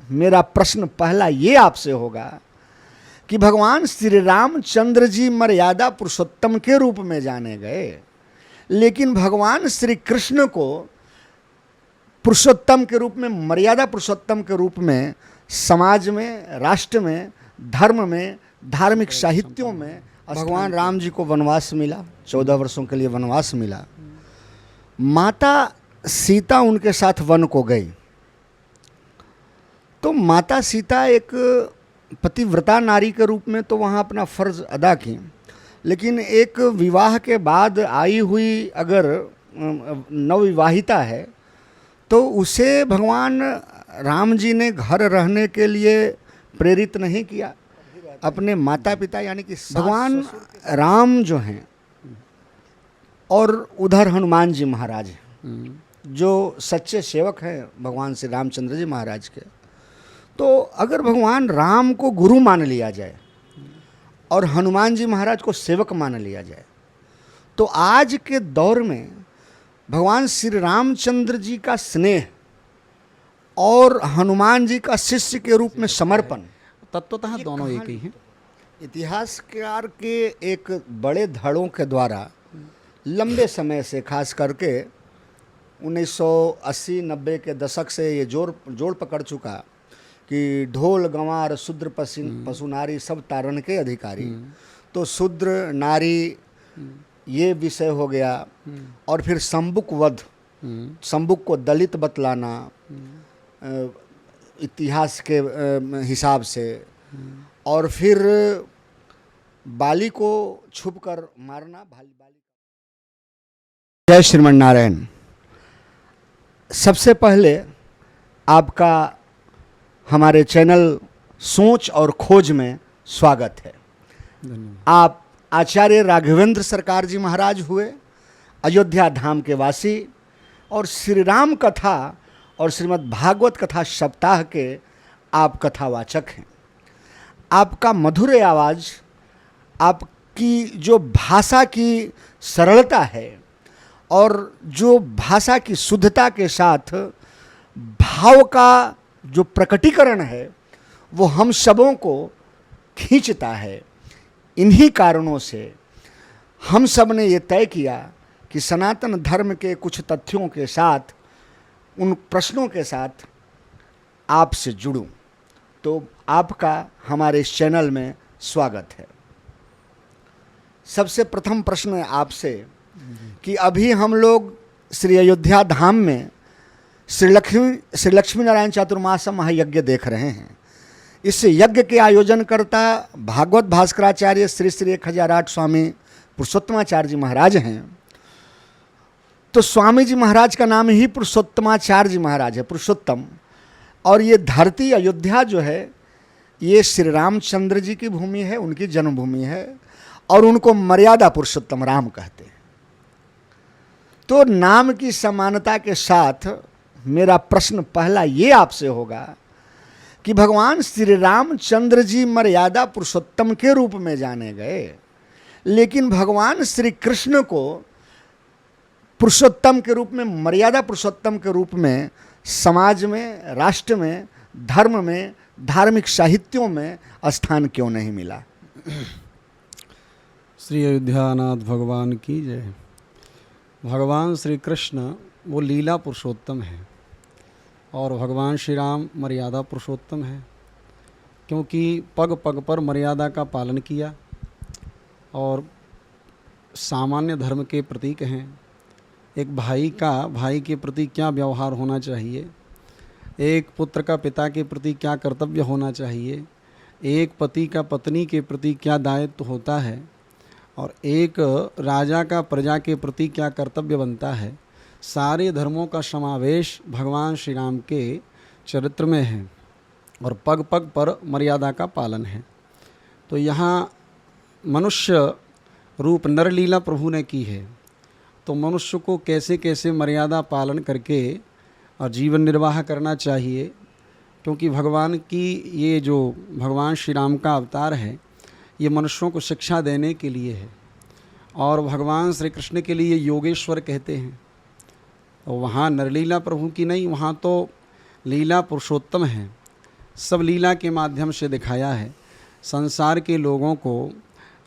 मेरा प्रश्न पहला ये आपसे होगा कि भगवान श्री रामचंद्र जी मर्यादा पुरुषोत्तम के रूप में जाने गए, लेकिन भगवान श्री कृष्ण को पुरुषोत्तम के रूप में, मर्यादा पुरुषोत्तम के रूप में समाज में, राष्ट्र में, धर्म में, धार्मिक साहित्यों में भगवान राम जी को वनवास मिला, 14 वर्षों के लिए वनवास मिला। माता सीता उनके साथ वन को गई, तो माता सीता एक पतिव्रता नारी के रूप में तो वहाँ अपना फर्ज अदा की, लेकिन एक विवाह के बाद आई हुई अगर नवविवाहिता है तो उसे भगवान राम जी ने घर रहने के लिए प्रेरित नहीं किया। अपने माता पिता यानी कि भगवान राम जो हैं और उधर हनुमान जी महाराज हैं जो सच्चे सेवक हैं भगवान श्री रामचंद्र जी महाराज के, तो अगर भगवान राम को गुरु मान लिया जाए और हनुमान जी महाराज को सेवक मान लिया जाए, तो आज के दौर में भगवान श्री रामचंद्र जी का स्नेह और हनुमान जी का शिष्य के रूप में समर्पण तत्वतः दोनों एक ही हैं। इतिहासकार के एक बड़े धड़ों के द्वारा लंबे समय से, खास करके 1980-90 के दशक से ये जोड़ पकड़ चुका कि ढोल गंवार शूद्र पशु नारी सब तारण के अधिकारी, तो शूद्र नारी ये विषय हो गया, और फिर शंबुक वध, शंबुक को दलित बतलाना इतिहास के हिसाब से, और फिर बाली को छुप कर मारना। जय श्रीमन नारायण। सबसे पहले आपका हमारे चैनल सोच और खोज में स्वागत है। आप आचार्य राघवेंद्र सरकार जी महाराज हुए, अयोध्या धाम के वासी, और श्री राम कथा और श्रीमद् भागवत कथा सप्ताह के आप कथावाचक हैं। आपका मधुर आवाज़, आपकी जो भाषा की सरलता है और जो भाषा की शुद्धता के साथ भाव का जो प्रकटीकरण है वो हम सबों को खींचता है। इन्हीं कारणों से हम सब ने ये तय किया कि सनातन धर्म के कुछ तथ्यों के साथ, उन प्रश्नों के साथ आपसे जुड़ूं। तो आपका हमारे इस चैनल में स्वागत है। सबसे प्रथम प्रश्न है आपसे कि अभी हम लोग श्री अयोध्या धाम में श्री लक्ष्मी नारायण चातुर्मास महायज्ञ देख रहे हैं। इस यज्ञ के आयोजनकर्ता भागवत भास्कराचार्य श्री श्री 1008 स्वामी पुरुषोत्तमाचार्य जी महाराज हैं। तो स्वामी जी महाराज का नाम ही पुरुषोत्तमाचार्य जी महाराज है, पुरुषोत्तम। और ये धरती अयोध्या जो है ये श्री रामचंद्र जी की भूमि है, उनकी जन्मभूमि है, और उनको मर्यादा पुरुषोत्तम राम कहते हैं। तो नाम की समानता के साथ मेरा प्रश्न पहला ये आपसे होगा कि भगवान श्री रामचंद्र जी मर्यादा पुरुषोत्तम के रूप में जाने गए, लेकिन भगवान श्री कृष्ण को पुरुषोत्तम के रूप में, मर्यादा पुरुषोत्तम के रूप में समाज में, राष्ट्र में, धर्म में, धार्मिक साहित्यों में स्थान क्यों नहीं मिला? श्री अयोध्यानाथ भगवान की जय। भगवान श्री कृष्ण वो लीला पुरुषोत्तम है और भगवान श्री राम मर्यादा पुरुषोत्तम है, क्योंकि पग पग पर मर्यादा का पालन किया और सामान्य धर्म के प्रतीक हैं। एक भाई का भाई के प्रति क्या व्यवहार होना चाहिए, एक पुत्र का पिता के प्रति क्या कर्तव्य होना चाहिए, एक पति का पत्नी के प्रति क्या दायित्व होता है, और एक राजा का प्रजा के प्रति क्या कर्तव्य बनता है, सारे धर्मों का समावेश भगवान श्री राम के चरित्र में है और पग पग पर मर्यादा का पालन है। तो यहाँ मनुष्य रूप नरलीला प्रभु ने की है, तो मनुष्य को कैसे कैसे मर्यादा पालन करके और जीवन निर्वाह करना चाहिए, क्योंकि भगवान की ये जो भगवान श्री राम का अवतार है ये मनुष्यों को शिक्षा देने के लिए है। और भगवान श्री कृष्ण के लिए योगेश्वर कहते हैं। तो वहाँ नरलीला प्रभु की नहीं, वहाँ तो लीला पुरुषोत्तम है। सब लीला के माध्यम से दिखाया है। संसार के लोगों को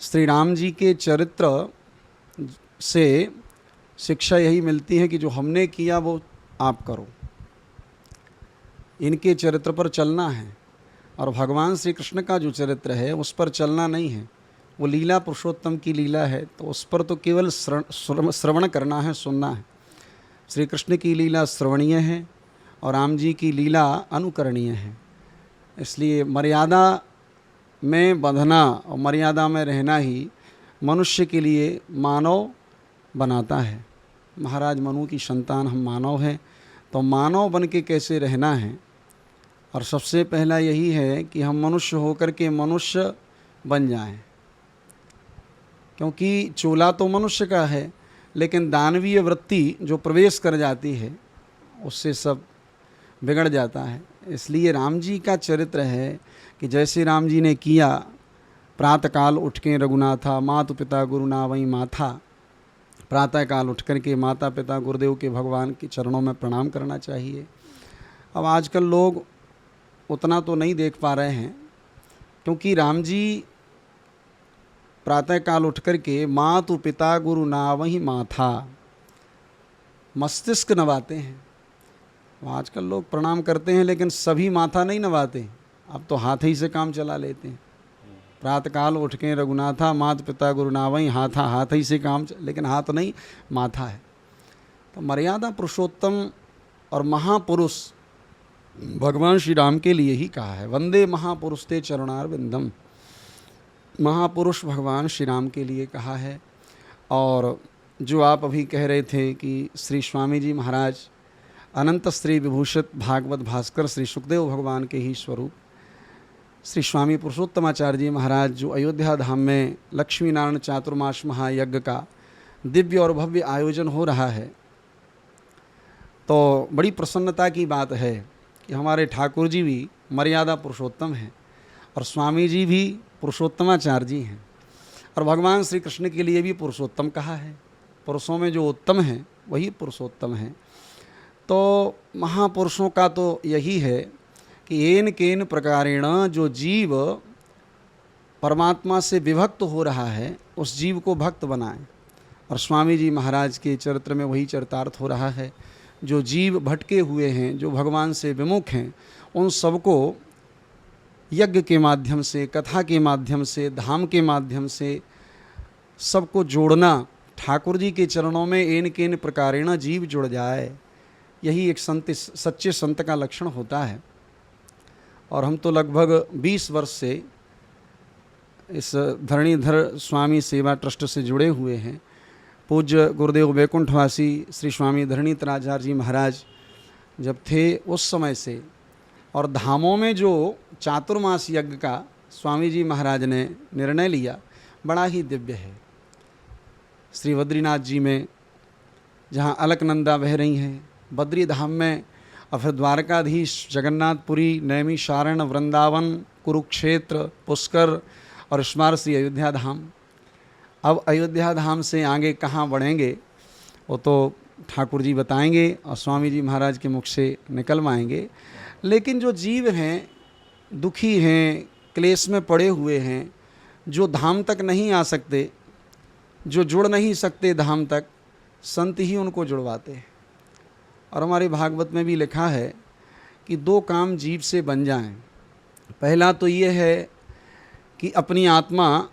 श्री राम जी के चरित्र से शिक्षा यही मिलती है कि जो हमने किया वो आप करो, इनके चरित्र पर चलना है। और भगवान श्री कृष्ण का जो चरित्र है उस पर चलना नहीं है, वो लीला पुरुषोत्तम की लीला है, तो उस पर तो केवल श्रवण करना है, सुनना है। श्री कृष्ण की लीला श्रवणीय है और राम जी की लीला अनुकरणीय है। इसलिए मर्यादा में बंधना और मर्यादा में रहना ही मनुष्य के लिए मानव बनाता है। महाराज मनु की संतान हम मानव हैं, तो मानव बन के कैसे रहना है। और सबसे पहला यही है कि हम मनुष्य होकर के मनुष्य बन जाएं, क्योंकि चोला तो मनुष्य का है, लेकिन दानवीय वृत्ति जो प्रवेश कर जाती है उससे सब बिगड़ जाता है। इसलिए राम जी का चरित्र है कि जैसे राम जी ने किया, प्रातःकाल उठ के रघुनाथा मातु पिता गुरु नावई माथा, प्रातःकाल उठ कर के माता पिता गुरुदेव के भगवान के चरणों में प्रणाम करना चाहिए। अब आजकल लोग उतना तो नहीं देख पा रहे हैं, क्योंकि राम जी प्रातःकाल उठ कर के मातु पिता गुरु नावई माथा, मस्तिष्क नवाते हैं। आजकल लोग प्रणाम करते हैं लेकिन सभी माथा नहीं नवाते, अब तो हाथ ही से काम चला लेते हैं। प्रातःकाल उठ के रघुनाथा माता पिता गुरु नावई हाथ ही से काम, लेकिन हाथ नहीं, माथा है। तो मर्यादा पुरुषोत्तम और महापुरुष भगवान श्री राम के लिए ही कहा है, वंदे महापुरुष ते चरणारविंदम। महापुरुष भगवान श्री राम के लिए कहा है। और जो आप अभी कह रहे थे कि श्री स्वामी जी महाराज अनंत श्री विभूषित भागवत भास्कर श्री सुखदेव भगवान के ही स्वरूप श्री स्वामी पुरुषोत्तमाचार्य जी महाराज जो अयोध्या धाम में लक्ष्मी नारायण चातुर्मास महायज्ञ का दिव्य और भव्य आयोजन हो रहा है, तो बड़ी प्रसन्नता की बात है कि हमारे ठाकुर जी भी मर्यादा पुरुषोत्तम हैं और स्वामी जी भी पुरुषोत्तमाचार्य जी हैं। और भगवान श्री कृष्ण के लिए भी पुरुषोत्तम कहा है, पुरुषों में जो उत्तम हैं वही पुरुषोत्तम हैं। तो महापुरुषों का तो यही है कि एन केन प्रकारेण जो जीव परमात्मा से विभक्त हो रहा है उस जीव को भक्त बनाएं। और स्वामी जी महाराज के चरित्र में वही चरितार्थ हो रहा है। जो जीव भटके हुए हैं, जो भगवान से विमुख हैं, उन सबको यज्ञ के माध्यम से, कथा के माध्यम से, धाम के माध्यम से सबको जोड़ना, ठाकुर जी के चरणों में एन केन प्रकारेण जीव जुड़ जाए, यही एक संत, सच्चे संत का लक्षण होता है। और हम तो लगभग 20 वर्ष से इस धरणीधर स्वामी सेवा ट्रस्ट से जुड़े हुए हैं। पूज्य गुरुदेव वैकुंठवासी श्री स्वामी धरणीधराचार्य जी महाराज जब थे उस समय से, और धामों में जो चातुर्मास यज्ञ का स्वामी जी महाराज ने निर्णय लिया बड़ा ही दिव्य है। श्री बद्रीनाथ जी में जहाँ अलकनंदा बह रही हैं, बद्री धाम में, और फिर द्वारकाधीश, जगन्नाथपुरी, नैमिषारण्य, वृंदावन, कुरुक्षेत्र, पुष्कर और इस बार श्री अयोध्या धाम। अब अयोध्या धाम से आगे कहाँ बढ़ेंगे वो तो ठाकुर जी बताएंगे और स्वामी जी महाराज के मुख से निकलवाएंगे। लेकिन जो जीव हैं, दुखी हैं, क्लेश में पड़े हुए हैं, जो धाम तक नहीं आ सकते, जो जुड़ नहीं सकते धाम तक, संत ही उनको जुड़वाते हैं। और हमारे भागवत में भी लिखा है कि 2 काम जीव से बन जाएं। पहला तो ये है कि अपनी आत्मा,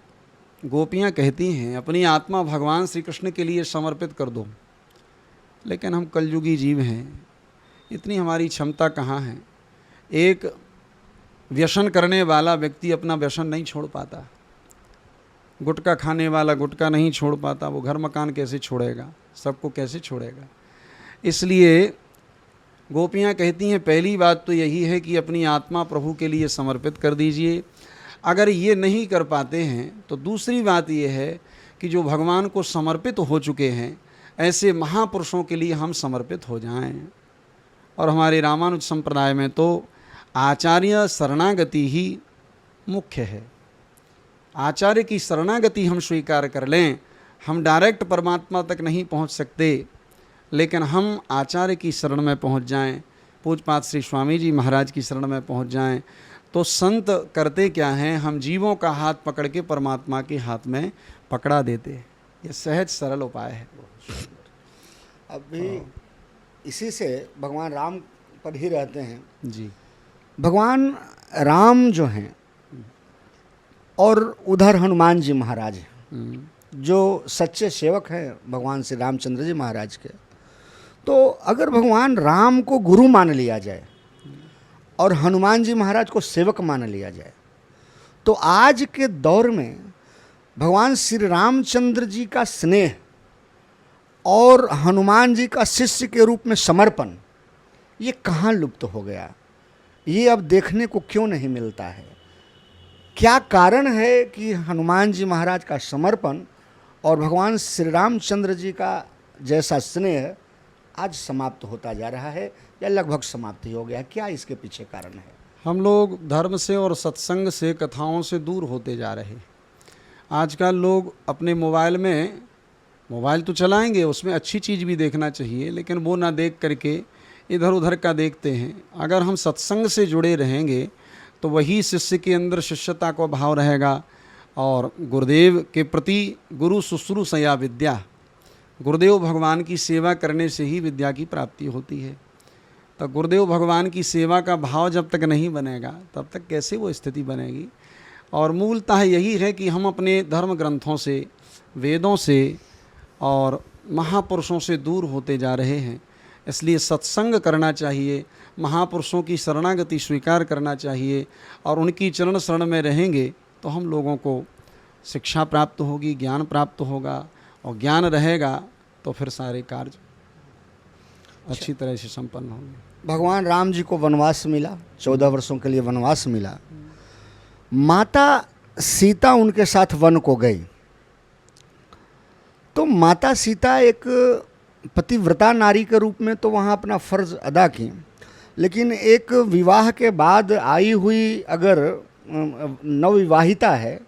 गोपियाँ कहती हैं अपनी आत्मा भगवान श्री कृष्ण के लिए समर्पित कर दो, लेकिन हम कलयुगी जीव हैं, इतनी हमारी क्षमता कहाँ है। एक व्यसन करने वाला व्यक्ति अपना व्यसन नहीं छोड़ पाता, गुटखा खाने वाला गुटखा नहीं छोड़ पाता, वो घर मकान कैसे छोड़ेगा, सबको कैसे छोड़ेगा। इसलिए गोपियाँ कहती हैं पहली बात तो यही है कि अपनी आत्मा प्रभु के लिए समर्पित कर दीजिए। अगर ये नहीं कर पाते हैं तो दूसरी बात ये है कि जो भगवान को समर्पित हो चुके हैं ऐसे महापुरुषों के लिए हम समर्पित हो जाएं। और हमारे रामानुज संप्रदाय में तो आचार्य शरणागति ही मुख्य है। आचार्य की शरणागति हम स्वीकार कर लें। हम डायरेक्ट परमात्मा तक नहीं पहुंच सकते, लेकिन हम आचार्य की शरण में पहुंच जाएं। पूज्यपाद श्री स्वामी जी महाराज की शरण में पहुंच जाएं तो संत करते क्या हैं, हम जीवों का हाथ पकड़ के परमात्मा के हाथ में पकड़ा देते हैं। ये सहज सरल उपाय है। अभी इसी से भगवान राम पर ही रहते हैं जी। भगवान राम जो हैं और उधर हनुमान जी महाराज हैं जो सच्चे सेवक हैं भगवान श्री रामचंद्र जी महाराज के। तो अगर भगवान राम को गुरु मान लिया जाए और हनुमान जी महाराज को सेवक मान लिया जाए तो आज के दौर में भगवान श्री रामचंद्र जी का स्नेह और हनुमान जी का शिष्य के रूप में समर्पण ये कहाँ लुप्त हो गया, ये अब देखने को क्यों नहीं मिलता है? क्या कारण है कि हनुमान जी महाराज का समर्पण और भगवान श्री रामचंद्र जी का जैसा स्नेह आज समाप्त होता जा रहा है या लगभग समाप्ति हो गया? क्या इसके पीछे कारण है? हम लोग धर्म से और सत्संग से, कथाओं से दूर होते जा रहे हैं। आजकल लोग अपने मोबाइल तो चलाएंगे, उसमें अच्छी चीज़ भी देखना चाहिए, लेकिन वो ना देख करके इधर उधर का देखते हैं। अगर हम सत्संग से जुड़े रहेंगे तो वही शिष्य के अंदर शिष्यता का भाव रहेगा और गुरुदेव के प्रति गुरु शुश्रूषया विद्या, गुरुदेव भगवान की सेवा करने से ही विद्या की प्राप्ति होती है। तो गुरुदेव भगवान की सेवा का भाव जब तक नहीं बनेगा तब तक कैसे वो स्थिति बनेगी। और मूलतः यही है कि हम अपने धर्म ग्रंथों से, वेदों से और महापुरुषों से दूर होते जा रहे हैं। इसलिए सत्संग करना चाहिए, महापुरुषों की शरणागति स्वीकार करना चाहिए और उनकी चरण शरण में रहेंगे तो हम लोगों को शिक्षा प्राप्त होगी, ज्ञान प्राप्त होगा और ज्ञान रहेगा तो फिर सारे कार्य अच्छी तरह से संपन्न होंगे। भगवान राम जी को वनवास मिला, 14 वर्षों के लिए वनवास मिला। माता सीता उनके साथ वन को गई तो माता सीता एक पतिव्रता नारी के रूप में तो वहाँ अपना फ़र्ज़ अदा की, लेकिन एक विवाह के बाद आई हुई अगर नवविवाहिता है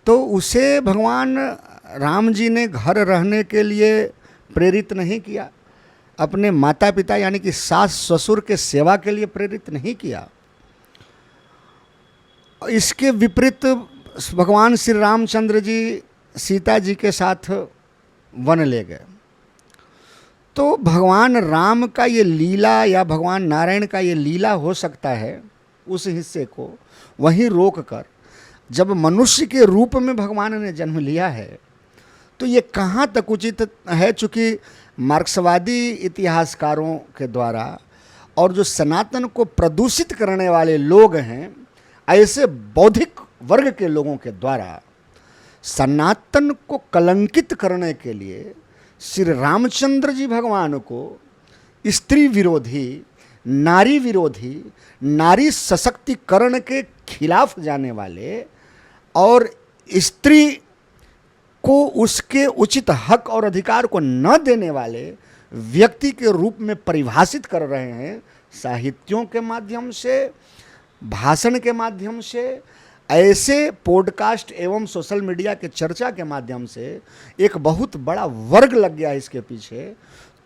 तो उसे भगवान राम जी ने घर रहने के लिए प्रेरित नहीं किया, अपने माता पिता यानी कि सास ससुर के सेवा के लिए प्रेरित नहीं किया। इसके विपरीत भगवान श्री रामचंद्र जी सीता जी के साथ वन ले गए। तो भगवान राम का ये लीला या भगवान नारायण का ये लीला हो सकता है उस हिस्से को वहीं रोक कर, जब मनुष्य के रूप में भगवान ने जन्म लिया है तो ये कहाँ तक उचित है। चूँकि मार्क्सवादी इतिहासकारों के द्वारा और जो सनातन को प्रदूषित करने वाले लोग हैं, ऐसे बौद्धिक वर्ग के लोगों के द्वारा सनातन को कलंकित करने के लिए श्री रामचंद्र जी भगवान को स्त्री विरोधी, नारी विरोधी, नारी सशक्तिकरण के खिलाफ जाने वाले और स्त्री को उसके उचित हक और अधिकार को न देने वाले व्यक्ति के रूप में परिभाषित कर रहे हैं। साहित्यों के माध्यम से, भाषण के माध्यम से, ऐसे पॉडकास्ट एवं सोशल मीडिया के चर्चा के माध्यम से एक बहुत बड़ा वर्ग लग गया है इसके पीछे।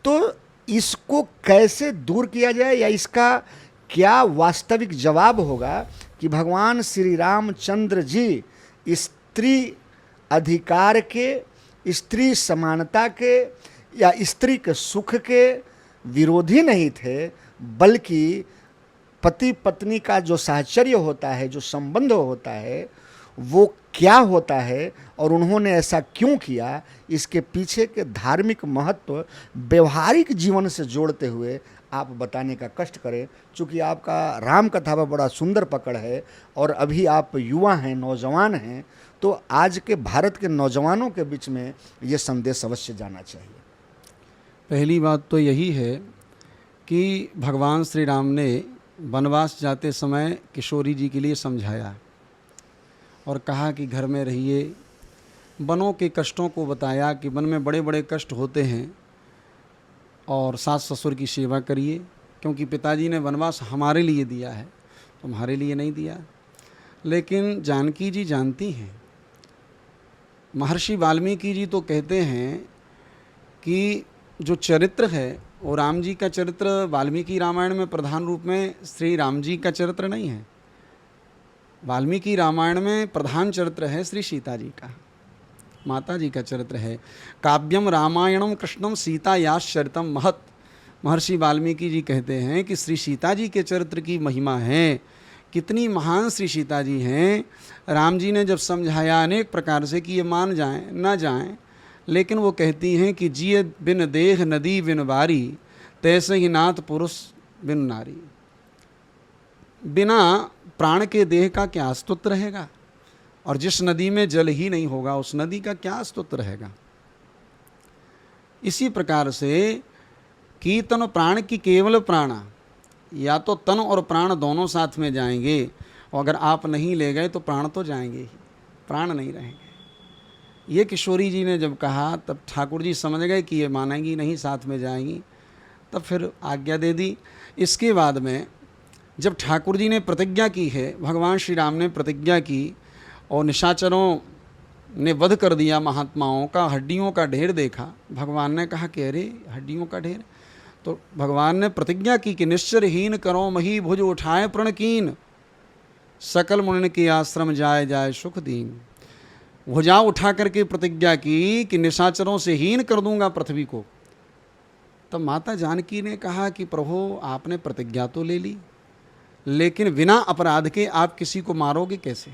तो इसको कैसे दूर किया जाए या इसका क्या वास्तविक जवाब होगा कि भगवान श्री रामचंद्र जी स्त्री अधिकार के, स्त्री समानता के या स्त्री के सुख के विरोधी नहीं थे, बल्कि पति पत्नी का जो साहचर्य होता है, जो संबंध होता है, वो क्या होता है और उन्होंने ऐसा क्यों किया, इसके पीछे के धार्मिक महत्व व्यवहारिक जीवन से जोड़ते हुए आप बताने का कष्ट करें। चूँकि आपका राम कथा पर बड़ा सुंदर पकड़ है और अभी आप युवा हैं, नौजवान हैं, तो आज के भारत के नौजवानों के बीच में ये संदेश अवश्य जाना चाहिए। पहली बात तो यही है कि भगवान श्री राम ने वनवास जाते समय किशोरी जी के लिए समझाया और कहा कि घर में रहिए, वनों के कष्टों को बताया कि वन में बड़े बड़े कष्ट होते हैं और सास ससुर की सेवा करिए, क्योंकि पिताजी ने वनवास हमारे लिए दिया है, तुम्हारे लिए नहीं दिया। लेकिन जानकी जी जानती हैं, महर्षि वाल्मीकि जी तो कहते हैं कि जो चरित्र है और राम जी का चरित्र वाल्मीकि रामायण में प्रधान रूप में श्री राम जी का चरित्र नहीं है। वाल्मीकि रामायण में प्रधान चरित्र है श्री सीता जी का, माता जी का चरित्र है। काव्यम रामायणम कृष्णम सीता याश्चरितम महत। महर्षि वाल्मीकि जी कहते हैं कि श्री सीता जी के चरित्र की महिमा है, कितनी महान श्री सीता जी हैं। राम जी ने जब समझाया अनेक प्रकार से कि ये मान जाएं ना जाएं, लेकिन वो कहती हैं कि जिए बिन देह नदी बिन बारी, तैसे ही नाथ पुरुष बिन नारी। बिना प्राण के देह का क्या अस्तित्व रहेगा, और जिस नदी में जल ही नहीं होगा उस नदी का क्या अस्तित्व रहेगा। इसी प्रकार से कि तन प्राण की केवल प्राणा, या तो तन और प्राण दोनों साथ में जाएंगे, और अगर आप नहीं ले गए तो प्राण तो जाएंगे ही, प्राण नहीं रहेंगे। ये किशोरी जी ने जब कहा तब ठाकुर जी समझ गए कि ये मानेंगी नहीं, साथ में जाएंगी, तब फिर आज्ञा दे दी। इसके बाद में जब ठाकुर जी ने प्रतिज्ञा की है, भगवान श्री राम ने प्रतिज्ञा की और निशाचरों ने वध कर दिया महात्माओं का, हड्डियों का ढेर देखा, भगवान ने कहा कि अरे हड्डियों का ढेर, तो भगवान ने प्रतिज्ञा की कि निश्चरहीन करो मही भुज उठाए प्रणकीन, सकल मुनि के आश्रम जाए जाए सुख दीन। भुजा उठा करके प्रतिज्ञा की कि निशाचरों से हीन कर दूंगा पृथ्वी को। तब माता जानकी ने कहा कि प्रभु आपने प्रतिज्ञा तो ले ली, लेकिन बिना अपराध के आप किसी को मारोगे कैसे?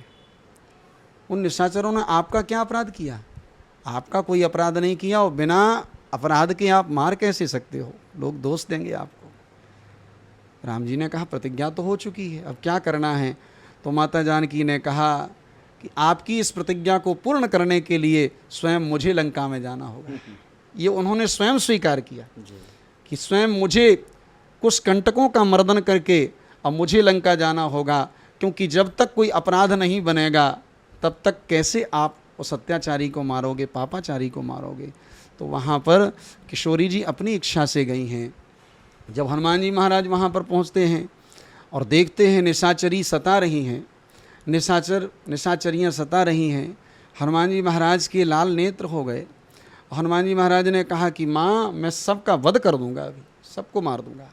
उन निशाचरों ने आपका क्या अपराध किया? आपका कोई अपराध नहीं किया, और बिना अपराध के आप मार कैसे सकते हो? लोग दोष देंगे आपको। राम जी ने कहा प्रतिज्ञा तो हो चुकी है, अब क्या करना है? तो माता जानकी ने कहा कि आपकी इस प्रतिज्ञा को पूर्ण करने के लिए स्वयं मुझे लंका में जाना होगा। ये उन्होंने स्वयं स्वीकार किया कि स्वयं मुझे कुछ कंटकों का मर्दन करके अब मुझे लंका जाना होगा, क्योंकि जब तक कोई अपराध नहीं बनेगा तब तक कैसे आप उस अत्याचारी को मारोगे, पापाचारी को मारोगे। तो वहाँ पर किशोरी जी अपनी इच्छा से गई हैं। जब हनुमान जी महाराज वहाँ पर पहुँचते हैं और देखते हैं निशाचरी सता रही हैं, निशाचरियाँ सता रही हैं, हनुमान जी महाराज के लाल नेत्र हो गए। हनुमान जी महाराज ने कहा कि माँ मैं सबका वध कर दूंगा, अभी सबको मार दूंगा।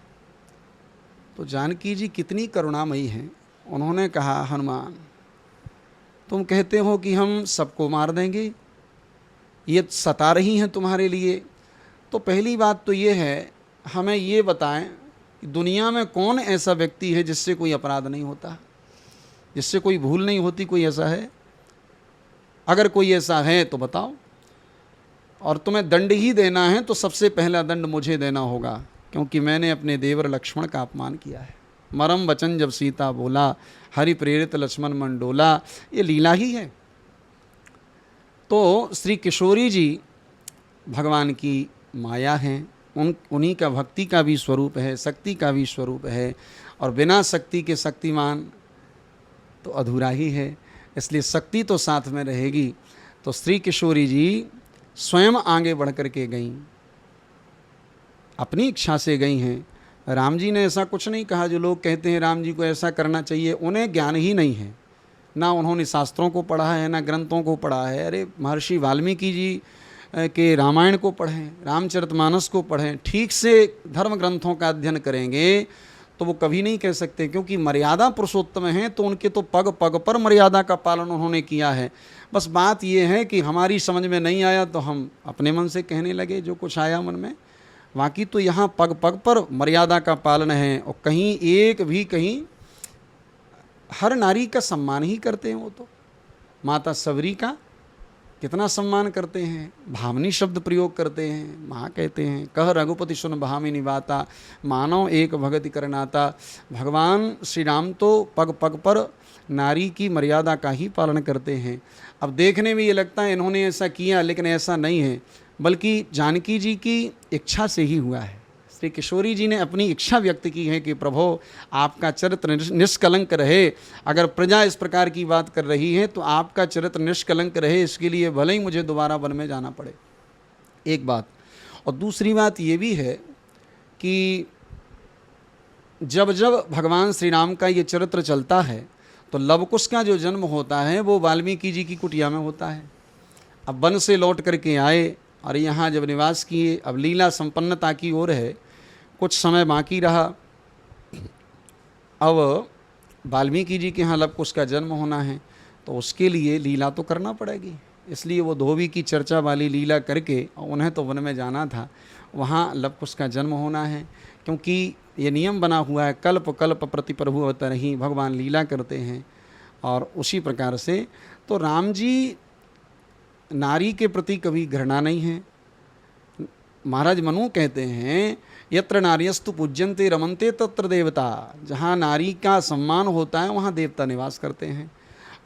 तो जानकी जी कितनी करुणामयी हैं, उन्होंने कहा हनुमान तुम कहते हो कि हम सबको मार देंगे, ये सता रही हैं तुम्हारे लिए, तो पहली बात तो ये है हमें ये बताएं कि दुनिया में कौन ऐसा व्यक्ति है जिससे कोई अपराध नहीं होता, जिससे कोई भूल नहीं होती? कोई ऐसा है? अगर कोई ऐसा है तो बताओ। और तुम्हें दंड ही देना है तो सबसे पहला दंड मुझे देना होगा, क्योंकि मैंने अपने देवर लक्ष्मण का अपमान किया है। मरम वचन जब सीता बोला, हरि प्रेरित लक्ष्मण मन डोला, ये लीला ही है। तो श्री किशोरी जी भगवान की माया हैं, उन्हीं का भक्ति का भी स्वरूप है, शक्ति का भी स्वरूप है, और बिना शक्ति के शक्तिमान तो अधूरा ही है, इसलिए शक्ति तो साथ में रहेगी। तो श्री किशोरी जी स्वयं आगे बढ़ कर के गईं, अपनी इच्छा से गई हैं। राम जी ने ऐसा कुछ नहीं कहा जो लोग कहते हैं राम जी को ऐसा करना चाहिए, उन्हें ज्ञान ही नहीं है, ना उन्होंने शास्त्रों को पढ़ा है ना ग्रंथों को पढ़ा है। अरे महर्षि वाल्मीकि जी के रामायण को पढ़ें, रामचरितमानस को पढ़ें, ठीक से धर्म ग्रंथों का अध्ययन करेंगे तो वो कभी नहीं कह सकते, क्योंकि मर्यादा पुरुषोत्तम हैं तो उनके तो पग पग पर मर्यादा का पालन उन्होंने किया है। बस बात ये है कि हमारी समझ में नहीं आया तो हम अपने मन से कहने लगे जो कुछ आया मन में, बाकी तो यहाँ पग पग पर मर्यादा का पालन है। और कहीं एक भी कहीं हर नारी का सम्मान ही करते हैं। वो तो माता सबरी का कितना सम्मान करते हैं, भावनी शब्द प्रयोग करते हैं। माँ कहते हैं कह रघुपति सुन भामिनी बाता, मानव एक भगति करनाता। भगवान श्री राम तो पग पग पर नारी की मर्यादा का ही पालन करते हैं। अब देखने में ये लगता है इन्होंने ऐसा किया, लेकिन ऐसा नहीं है, बल्कि जानकी जी की इच्छा से ही हुआ है। श्री किशोरी जी ने अपनी इच्छा व्यक्त की है कि प्रभु आपका चरित्र निष्कलंक रहे। अगर प्रजा इस प्रकार की बात कर रही है तो आपका चरित्र निष्कलंक रहे, इसके लिए भले ही मुझे दोबारा वन में जाना पड़े। एक बात। और दूसरी बात ये भी है कि जब जब भगवान श्री राम का ये चरित्र चलता है तो लवकुश का जो जन्म होता है वो वाल्मीकि जी की कुटिया में होता है। अब वन से लौट करके आए और यहाँ जब निवास किए, अब लीला संपन्नता की ओर है कुछ समय बाकी रहा। अब वाल्मीकि जी के यहाँ लव कुश का जन्म होना है, तो उसके लिए लीला तो करना पड़ेगी। इसलिए वो धोबी की चर्चा वाली लीला करके, उन्हें तो वन में जाना था, वहाँ लव कुश का जन्म होना है। क्योंकि ये नियम बना हुआ है, कल्प कल्प प्रति प्रभु अवतरहि, भगवान लीला करते हैं। और उसी प्रकार से तो राम जी नारी के प्रति कभी घृणा नहीं है। महाराज मनु कहते हैं, यत्र नार्यस्तु पूज्यन्ते रमन्ते तत्र देवता, जहाँ नारी का सम्मान होता है वहाँ देवता निवास करते हैं।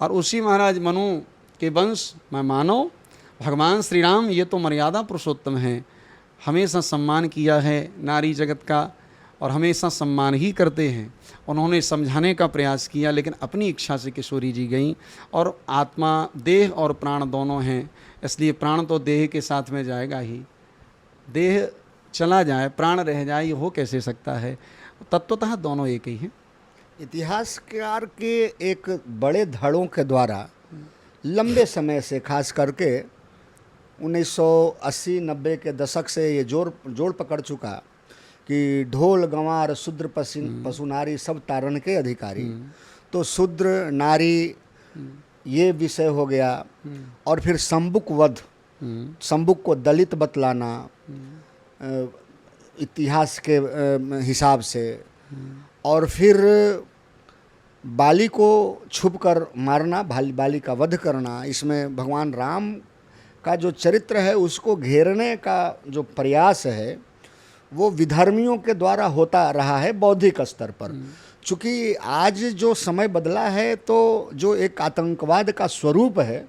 और उसी महाराज मनु के वंश में मानव भगवान श्री राम, ये तो मर्यादा पुरुषोत्तम हैं, हमेशा सम्मान किया है नारी जगत का और हमेशा सम्मान ही करते हैं। उन्होंने समझाने का प्रयास किया, लेकिन अपनी इच्छा से किशोरी जी गईं। और आत्मा, देह और प्राण दोनों हैं, इसलिए प्राण तो देह के साथ में जाएगा ही। देह चला जाए प्राण रह जाए, ये हो कैसे सकता है? तत्वतः दोनों एक ही हैं। इतिहासकार के एक बड़े धड़ों के द्वारा लंबे समय से, खास करके 1980-90 के दशक से ये जोड़ पकड़ चुका कि ढोल गंवार शूद्र पशु नारी सब तारण के अधिकारी। तो शूद्र नारी ये विषय हो गया। और फिर शंबुक वध, शंबुक को दलित बतलाना इतिहास के हिसाब से, और फिर बाली को छुपकर मारना, बाली का वध करना। इसमें भगवान राम का जो चरित्र है उसको घेरने का जो प्रयास है वो विधर्मियों के द्वारा होता रहा है बौद्धिक स्तर पर। चूँकि आज जो समय बदला है, तो जो एक आतंकवाद का स्वरूप है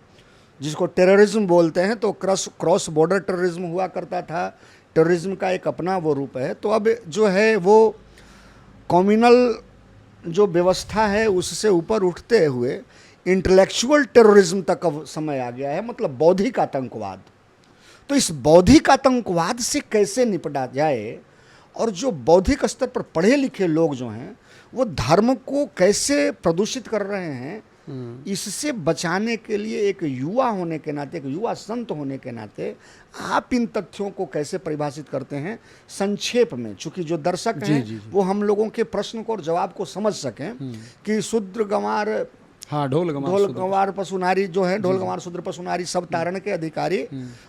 जिसको टेररिज्म बोलते हैं, तो क्रॉस बॉर्डर टेररिज्म हुआ करता था, टेररिज्म का एक अपना वो रूप है। तो अब जो है वो कम्युनल जो व्यवस्था है उससे ऊपर उठते हुए इंटेलेक्चुअल टेररिज्म तक अब समय आ गया है, मतलब बौद्धिक आतंकवाद। तो इस बौद्धिक आतंकवाद से कैसे निपटा जाए, और जो बौद्धिक स्तर पर पढ़े लिखे लोग जो हैं वो धर्म को कैसे प्रदूषित कर रहे हैं, इससे बचाने के लिए एक युवा होने के नाते, एक युवा संत होने के नाते आप इन तथ्यों को कैसे परिभाषित करते हैं संक्षेप में, चूंकि जो दर्शक हैं वो हम लोगों के प्रश्न को और जवाब को समझ सकें कि शूद्र गंवार, हाँ, ढोल गंवार पशु नारी जो है, ढोल गंवार शूद्र पशु नारी सब तारण के अधिकारी,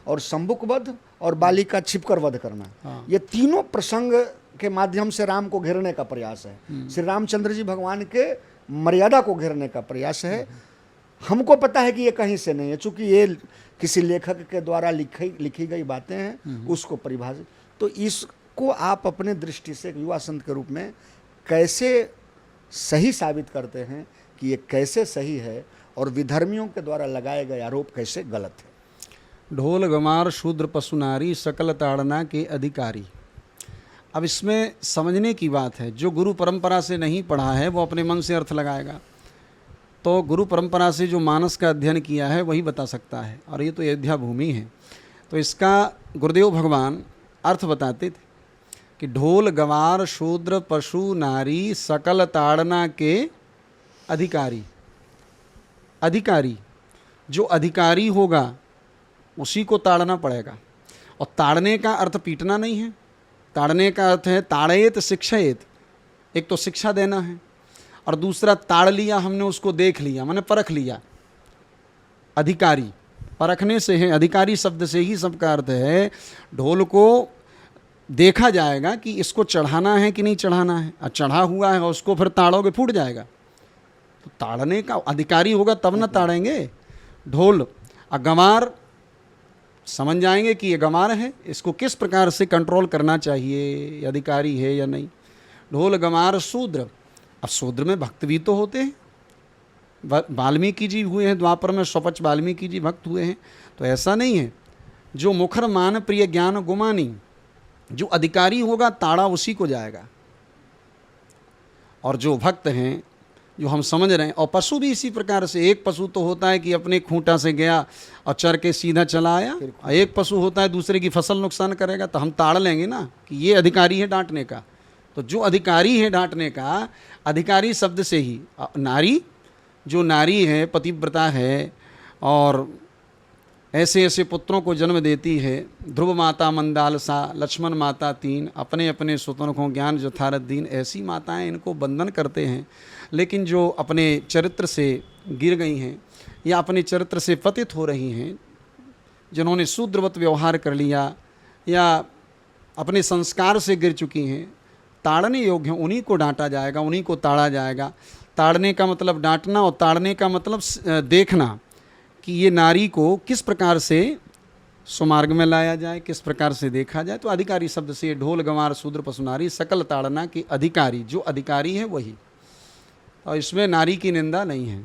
और शंबुक वध और बाली का छिपकर वध करना, ये तीनों प्रसंग के माध्यम से राम को घेरने का प्रयास है। श्री रामचंद्र जी भगवान के मर्यादा को घेरने का प्रयास है। हमको पता है कि ये कहीं से नहीं है, चूंकि ये किसी लेखक के द्वारा लिखी गई बातें हैं, उसको परिभाषित। तो इसको आप अपने दृष्टि से एक युवा संत के रूप में कैसे सही साबित करते हैं कि ये कैसे सही है, और विधर्मियों के द्वारा लगाए गए आरोप कैसे गलत है? ढोल गंवार शूद्र पशु नारी सकल ताड़ना के अधिकारी। अब इसमें समझने की बात है, जो गुरु परंपरा से नहीं पढ़ा है वो अपने मन से अर्थ लगाएगा। तो गुरु परंपरा से जो मानस का अध्ययन किया है वही बता सकता है, और ये तो अयोध्या भूमि है। तो इसका गुरुदेव भगवान अर्थ बताते थे कि ढोल गंवार शूद्र पशु नारी सकल ताड़ना के अधिकारी। अधिकारी, जो अधिकारी होगा उसी को ताड़ना पड़ेगा। और ताड़ने का अर्थ पीटना नहीं है, ताड़ने का अर्थ है ताड़ेत शिक्षयेत। एक तो शिक्षा देना है, और दूसरा ताड़ लिया हमने, उसको देख लिया, मैंने परख लिया। अधिकारी परखने से है, अधिकारी शब्द से ही सबका अर्थ है ढोल को देखा जाएगा कि इसको चढ़ाना है कि नहीं चढ़ाना है, और चढ़ा हुआ है उसको फिर ताड़ोगे फूट जाएगा। तो ताड़ने का अधिकारी होगा तब ना ताड़ेंगे। ढोल गंवार समझ जाएंगे कि ये गंवार है, इसको किस प्रकार से कंट्रोल करना चाहिए, अधिकारी है या नहीं। ढोल गंवार शूद्र, अब शूद्र में भक्त भी तो होते हैं। वाल्मीकि जी हुए हैं द्वापर में, स्वपच वाल्मीकि जी भक्त हुए हैं। तो ऐसा नहीं है, जो मुखर मान प्रिय ज्ञान गुमानी, जो अधिकारी होगा ताड़ा उसी को जाएगा। और जो भक्त हैं, जो हम समझ रहे हैं, और पशु भी इसी प्रकार से। एक पशु तो होता है कि अपने खूंटा से गया और चर के सीधा चला आया, और एक पशु होता है दूसरे की फसल नुकसान करेगा, तो हम ताड़ लेंगे ना कि ये अधिकारी है डांटने का। तो जो अधिकारी है डांटने का, अधिकारी शब्द से ही नारी, जो नारी है पतिव्रता है और ऐसे ऐसे पुत्रों को जन्म देती है। ध्रुव माता मंदालसा, लक्ष्मण माता तीन, अपने अपने सुतन को ज्ञान यथारथ दीन। ऐसी माताएं इनको बंधन करते हैं, लेकिन जो अपने चरित्र से गिर गई हैं या अपने चरित्र से पतित हो रही हैं, जिन्होंने शूद्रवत व्यवहार कर लिया या अपने संस्कार से गिर चुकी हैं, ताड़ने योग्य हैं, उन्हीं को डांटा जाएगा, उन्हीं को ताड़ा जाएगा। ताड़ने का मतलब डांटना और ताड़ने का मतलब देखना कि ये नारी को किस प्रकार से सुमार्ग में लाया जाए, किस प्रकार से देखा जाए। तो अधिकारी शब्द से ढोल गंवार शूद्र पशु नारी सकल ताड़ना के अधिकारी, जो अधिकारी है वही, और इसमें नारी की निंदा नहीं है,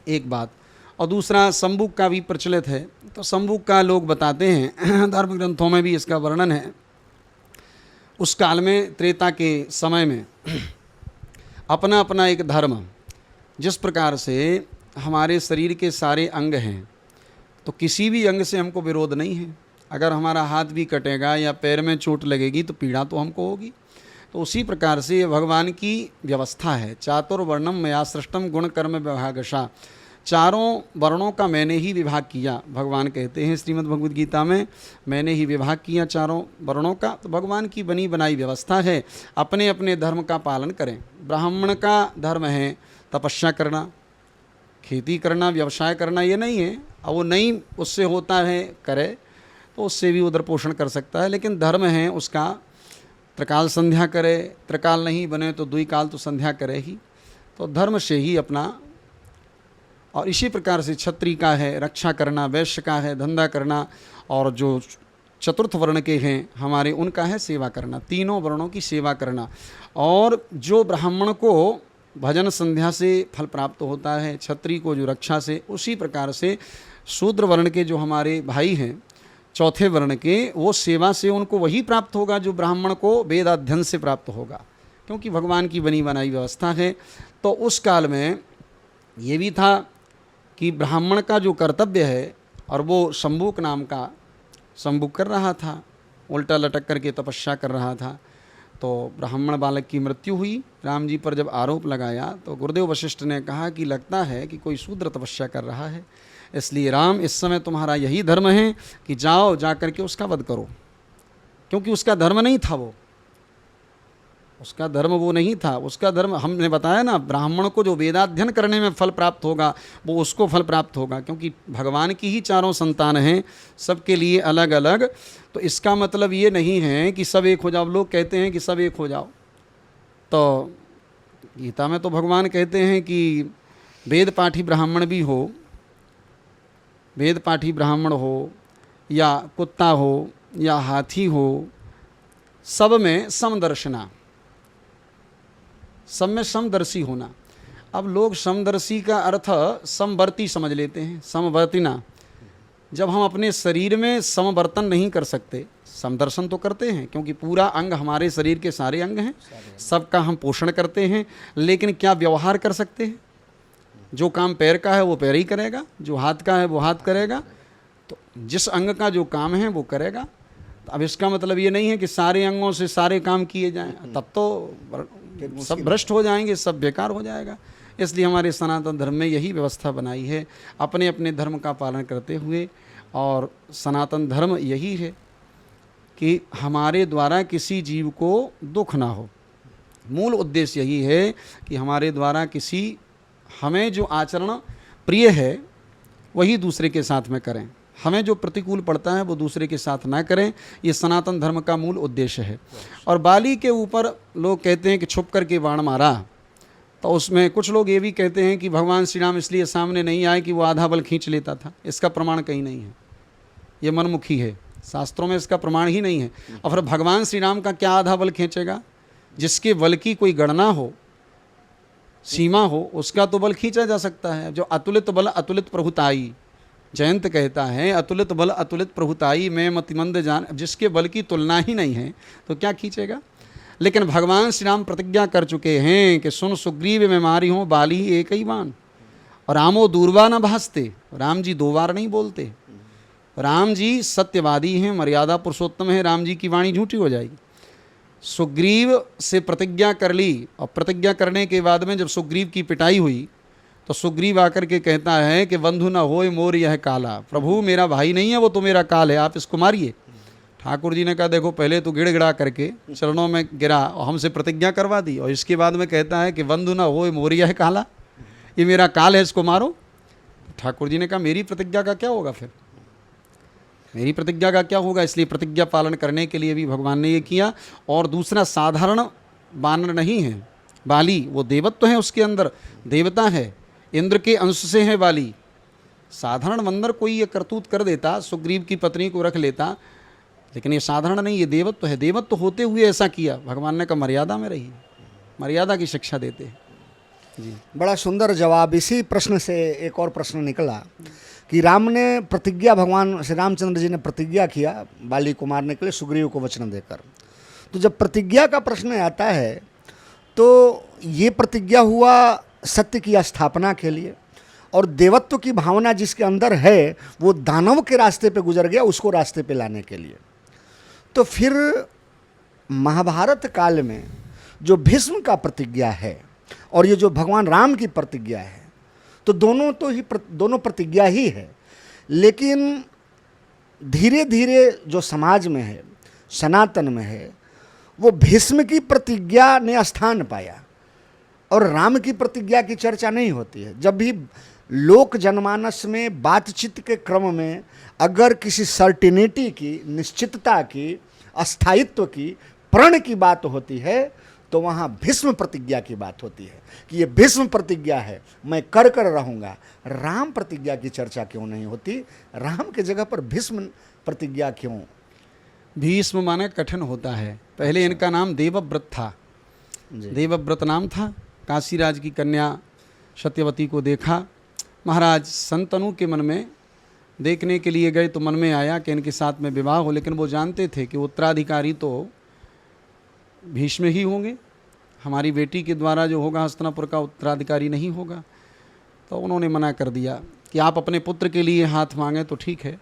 एक बात। और दूसरा संबुक का भी प्रचलित है। तो संबुक का लोग बताते हैं, धर्म ग्रंथों में भी इसका वर्णन है। उस काल में, त्रेता के समय में, अपना अपना एक धर्म, जिस प्रकार से हमारे शरीर के सारे अंग हैं, तो किसी भी अंग से हमको विरोध नहीं है। अगर हमारा हाथ भी कटेगा या पैर में चोट लगेगी तो पीड़ा तो हमको होगी। तो उसी प्रकार से भगवान की व्यवस्था है। चातुर्वर्णम मया सृष्टम गुण कर्म विभागशा, चारों वर्णों का मैंने ही विभाग किया। भगवान कहते हैं श्रीमद् भगवद गीता में, मैंने ही विभाग किया चारों वर्णों का। तो भगवान की बनी बनाई व्यवस्था है, अपने अपने धर्म का पालन करें। ब्राह्मण का धर्म है तपस्या करना, खेती करना, व्यवसाय करना, ये नहीं है। और वो नहीं उससे होता है करे तो उससे भी उधर पोषण कर सकता है, लेकिन धर्म है उसका त्रिकाल संध्या करे, त्रिकाल नहीं बने तो द्विकाल तो संध्या करे ही। तो धर्म से ही अपना, और इसी प्रकार से क्षत्रिय का है रक्षा करना, वैश्य का है धंधा करना, और जो चतुर्थ वर्ण के हैं हमारे, उनका है सेवा करना, तीनों वर्णों की सेवा करना। और जो ब्राह्मण को भजन संध्या से फल प्राप्त होता है, क्षत्रिय को जो रक्षा से, उसी प्रकार से शूद्र वर्ण के जो हमारे भाई हैं चौथे वर्ण के, वो सेवा से उनको वही प्राप्त होगा जो ब्राह्मण को वेद अध्ययन से प्राप्त होगा, क्योंकि भगवान की बनी बनाई व्यवस्था है। तो उस काल में ये भी था कि ब्राह्मण का जो कर्तव्य है, और वो शंबुक नाम का शंबुक कर रहा था, उल्टा लटक करके तपस्या कर रहा था। तो ब्राह्मण बालक की मृत्यु हुई। राम जी पर जब आरोप लगाया तो गुरुदेव वशिष्ठ ने कहा कि लगता है कि कोई शूद्र तपस्या कर रहा है, इसलिए राम इस समय तुम्हारा यही धर्म है कि जाओ जा करके उसका वध करो, क्योंकि उसका धर्म नहीं था, वो उसका धर्म वो नहीं था। उसका धर्म हमने बताया ना, ब्राह्मण को जो वेदाध्ययन करने में फल प्राप्त होगा वो उसको फल प्राप्त होगा, क्योंकि भगवान की ही चारों संतान हैं, सबके लिए अलग अलग। तो इसका मतलब ये नहीं है कि सब एक हो जाओ। लोग कहते हैं कि सब एक हो जाओ, तो गीता में तो भगवान कहते हैं कि वेद पाठी ब्राह्मण भी हो, वेद पाठी ब्राह्मण हो या कुत्ता हो या हाथी हो, सब में समदर्शना, सब में समदर्शी होना। अब लोग समदर्शी का अर्थ समवर्ती समझ लेते हैं, समवर्तिना। जब हम अपने शरीर में समवर्तन नहीं कर सकते, समदर्शन तो करते हैं, क्योंकि पूरा अंग हमारे शरीर के सारे अंग हैं, सबका हम पोषण करते हैं, लेकिन क्या व्यवहार कर सकते हैं? जो काम पैर का है वो पैर ही करेगा, जो हाथ का है वो हाथ करेगा, तो जिस अंग का जो काम है वो करेगा। तो अब इसका मतलब ये नहीं है कि सारे अंगों से सारे काम किए जाएं, तब तो सब भ्रष्ट हो जाएंगे, सब बेकार हो जाएगा। इसलिए हमारे सनातन धर्म में यही व्यवस्था बनाई है, अपने अपने धर्म का पालन करते हुए। और सनातन धर्म यही है कि हमारे द्वारा किसी जीव को दुख ना हो। मूल उद्देश्य यही है कि हमारे द्वारा किसी, हमें जो आचरण प्रिय है वही दूसरे के साथ में करें, हमें जो प्रतिकूल पड़ता है वो दूसरे के साथ ना करें। ये सनातन धर्म का मूल उद्देश्य है। और बाली के ऊपर लोग कहते हैं कि छुप करके बाण मारा, तो उसमें कुछ लोग ये भी कहते हैं कि भगवान श्री राम इसलिए सामने नहीं आए कि वो आधा बल खींच लेता था। इसका प्रमाण कहीं नहीं है, ये मनमुखी है, शास्त्रों में इसका प्रमाण ही नहीं है। और फिर भगवान श्री राम का क्या आधा बल खींचेगा? जिसके बल की कोई गणना हो, सीमा हो, उसका तो बल खींचा जा सकता है। जो अतुलित बल अतुलित प्रभुताई, जयंत कहता है अतुलित बल अतुलित प्रभुताई, मैं मतिमंद जान, जिसके बल की तुलना ही नहीं है तो क्या खींचेगा? लेकिन भगवान श्री राम प्रतिज्ञा कर चुके हैं कि सुन सुग्रीव में मारी हूँ बाली एक ही बाण, और रामो दूरबा न भासते। राम जी दो बार नहीं बोलते, राम जी सत्यवादी हैं, मर्यादा पुरुषोत्तम है, राम जी की वाणी झूठी हो जाएगी। सुग्रीव से प्रतिज्ञा कर ली, और प्रतिज्ञा करने के बाद में जब सुग्रीव की पिटाई हुई तो सुग्रीव आकर के कहता है कि बंधु न होय मोर यह काला, प्रभु मेरा भाई नहीं है वो तो मेरा काल है, आप इसको मारिए। ठाकुर जी ने कहा देखो पहले तो गिड़गिड़ा करके चरणों में गिरा और हमसे प्रतिज्ञा करवा दी, और इसके बाद में कहता है कि बंधु न होय मोर यह काला, ये मेरा काल है इसको मारो। ठाकुर जी ने कहा मेरी प्रतिज्ञा का क्या होगा, फिर मेरी प्रतिज्ञा का क्या होगा। इसलिए प्रतिज्ञा पालन करने के लिए भी भगवान ने ये किया। और दूसरा, साधारण वानर नहीं है बाली, वो देवत्व है, उसके अंदर देवता है, इंद्र के अंश से है बाली। साधारण बंदर कोई ये करतूत कर देता, सुग्रीव की पत्नी को रख लेता, लेकिन ये साधारण नहीं, ये देवत्व है। देवत्व होते हुए ऐसा किया। भगवान ने कहा मर्यादा में रही, मर्यादा की शिक्षा देते हैं जी। बड़ा सुंदर जवाब। इसी प्रश्न से एक और प्रश्न निकला कि राम ने प्रतिज्ञा, भगवान श्री रामचंद्र जी ने प्रतिज्ञा किया बाली को मारने के लिए सुग्रीव को वचन देकर। तो जब प्रतिज्ञा का प्रश्न आता है तो ये प्रतिज्ञा हुआ सत्य की स्थापना के लिए, और देवत्व की भावना जिसके अंदर है वो दानव के रास्ते पे गुजर गया, उसको रास्ते पे लाने के लिए। तो फिर महाभारत काल में जो भीष्म का प्रतिज्ञा है और ये जो भगवान राम की प्रतिज्ञा है, तो दोनों प्रतिज्ञा ही है। लेकिन धीरे धीरे जो समाज में है, सनातन में है, वो भीष्म की प्रतिज्ञा ने स्थान पाया और राम की प्रतिज्ञा की चर्चा नहीं होती है। जब भी लोक जनमानस में बातचीत के क्रम में अगर किसी सर्टिनिटी की, निश्चितता की, अस्थायित्व की, प्रण की बात होती है तो वहाँ भीष्म प्रतिज्ञा की बात होती है कि ये भीष्म प्रतिज्ञा है, मैं कर रहूँगा। राम प्रतिज्ञा की चर्चा क्यों नहीं होती? राम के जगह पर भीष्म प्रतिज्ञा क्यों? भीष्म माने कठिन होता है। पहले इनका नाम देवव्रत था, देवव्रत नाम था। काशीराज की कन्या सत्यवती को देखा, महाराज संतनु के मन में देखने के लिए गए तो मन में आया कि इनके साथ में विवाह हो, लेकिन वो जानते थे कि उत्तराधिकारी तो भीष्म ही होंगे, हमारी बेटी के द्वारा जो होगा हस्तिनापुर का उत्तराधिकारी नहीं होगा। तो उन्होंने मना कर दिया कि आप अपने पुत्र के लिए हाथ मांगें तो ठीक है।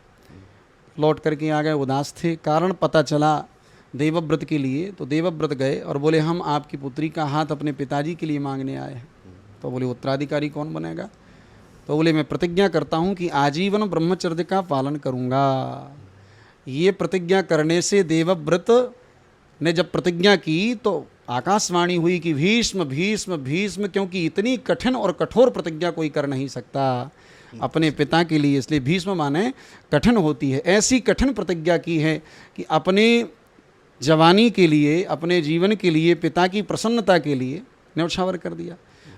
लौट करके आ गए, उदास थे। कारण पता चला देवव्रत के लिए, तो देवव्रत गए और बोले हम आपकी पुत्री का हाथ अपने पिताजी के लिए मांगने आए हैं। तो बोले उत्तराधिकारी कौन बनेगा? तो बोले मैं प्रतिज्ञा करता हूँ कि आजीवन ब्रह्मचर्य का पालन करूँगा। ये प्रतिज्ञा करने से देवव्रत ने जब प्रतिज्ञा की तो आकाशवाणी हुई कि भीष्म भीष्म भीष्म, क्योंकि इतनी कठिन और कठोर प्रतिज्ञा कोई कर नहीं सकता अपने पिता के लिए, इसलिए भीष्म माने कठिन होती है। ऐसी कठिन प्रतिज्ञा की है कि अपने जवानी के लिए, अपने जीवन के लिए, पिता की प्रसन्नता के लिए न्यौछावर कर दिया।